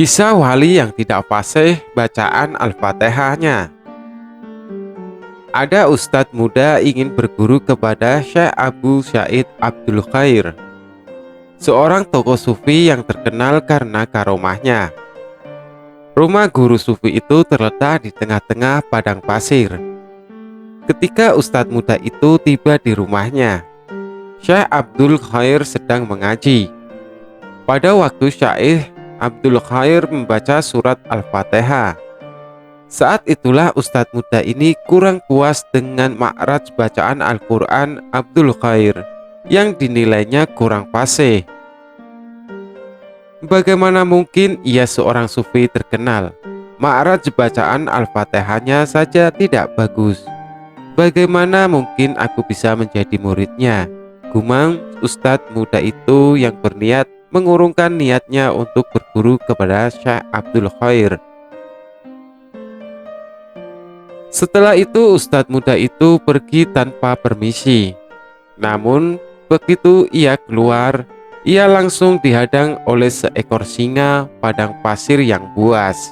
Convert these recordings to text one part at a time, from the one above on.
Kisah wali yang tidak fasih bacaan Al-Fatihahnya. Ada ustadz muda ingin berguru kepada Syekh Abu Syaid Abdul Khair, seorang tokoh sufi yang terkenal karena karomahnya. Rumah guru sufi itu terletak di tengah-tengah padang pasir. Ketika ustadz muda itu tiba di rumahnya, Syekh Abdul Khair sedang mengaji. Pada waktu Syekh Abdul Khair membaca surat Al-Fatihah, saat itulah ustadz muda ini kurang puas dengan makraj bacaan Al-Quran Abdul Khair yang dinilainya kurang fasih. Bagaimana mungkin ia seorang sufi terkenal, makraj bacaan Al-Fatihahnya saja tidak bagus? Bagaimana mungkin aku bisa menjadi muridnya? Gumam ustadz muda itu yang berniat mengurungkan niatnya untuk berguru kepada Syekh Abdul Khair. Setelah itu ustadz muda itu pergi tanpa permisi. Namun begitu ia keluar, ia langsung dihadang oleh seekor singa padang pasir yang buas.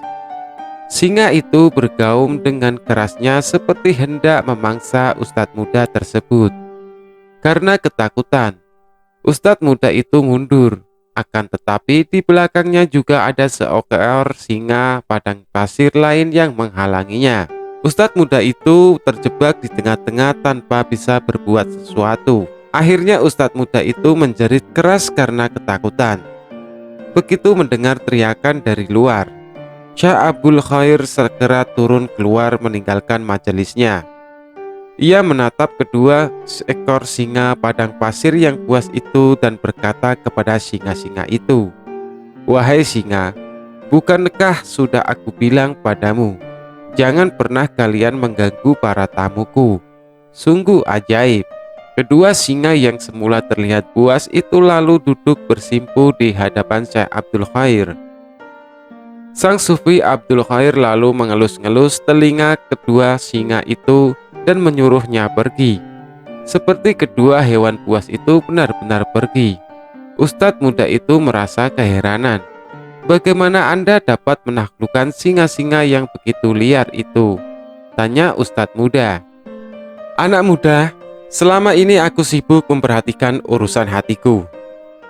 Singa itu bergaum dengan kerasnya seperti hendak memangsa ustadz muda tersebut. Karena ketakutan, ustadz muda itu mundur. Akan tetapi di belakangnya juga ada seekor singa padang pasir lain yang menghalanginya. Ustadz muda itu terjebak di tengah-tengah tanpa bisa berbuat sesuatu. Akhirnya ustadz muda itu menjerit keras karena ketakutan. Begitu mendengar teriakan dari luar, Syekh Abdul Khair segera turun keluar meninggalkan majelisnya. Ia menatap kedua seekor singa padang pasir yang buas itu dan berkata kepada singa-singa itu, "Wahai singa, bukankah sudah aku bilang padamu, jangan pernah kalian mengganggu para tamuku." Sungguh ajaib. Kedua singa yang semula terlihat buas itu lalu duduk bersimpu di hadapan Syekh Abdul Khair. Sang sufi Abdul Khair lalu mengelus-ngelus telinga kedua singa itu dan menyuruhnya pergi. Seperti kedua hewan buas itu benar-benar pergi. Ustadz muda itu merasa keheranan. "Bagaimana Anda dapat menaklukkan singa-singa yang begitu liar itu?" tanya ustadz muda. "Anak muda, selama ini aku sibuk memperhatikan urusan hatiku.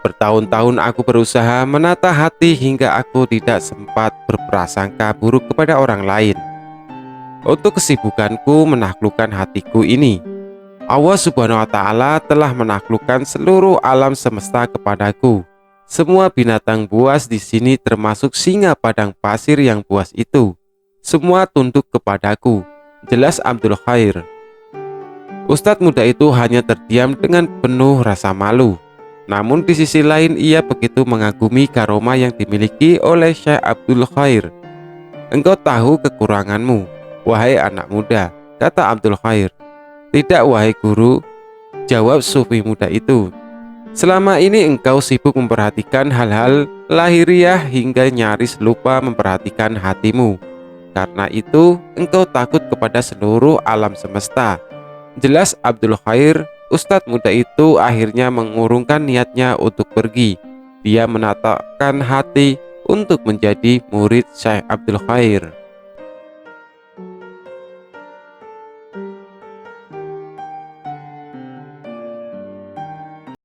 Bertahun-tahun aku berusaha menata hati hingga aku tidak sempat berprasangka buruk kepada orang lain. Untuk kesibukanku menaklukkan hatiku ini, Allah Subhanahu wa Ta'ala telah menaklukkan seluruh alam semesta kepadaku. Semua binatang buas di sini termasuk singa padang pasir yang buas itu. Semua tunduk kepadaku," jelas Abdul Khair. Ustadz muda itu hanya terdiam dengan penuh rasa malu. Namun di sisi lain ia begitu mengagumi karomah yang dimiliki oleh Syekh Abdul Khair. "Engkau tahu kekuranganmu, wahai anak muda," kata Abdul Khair. "Tidak wahai guru," jawab sufi muda itu. "Selama ini engkau sibuk memperhatikan hal-hal lahiriah hingga nyaris lupa memperhatikan hatimu. Karena itu engkau takut kepada seluruh alam semesta," jelas Abdul Khair. Ustadz muda itu akhirnya mengurungkan niatnya untuk pergi. Dia menatapkan hati untuk menjadi murid Syekh Abdul Khair.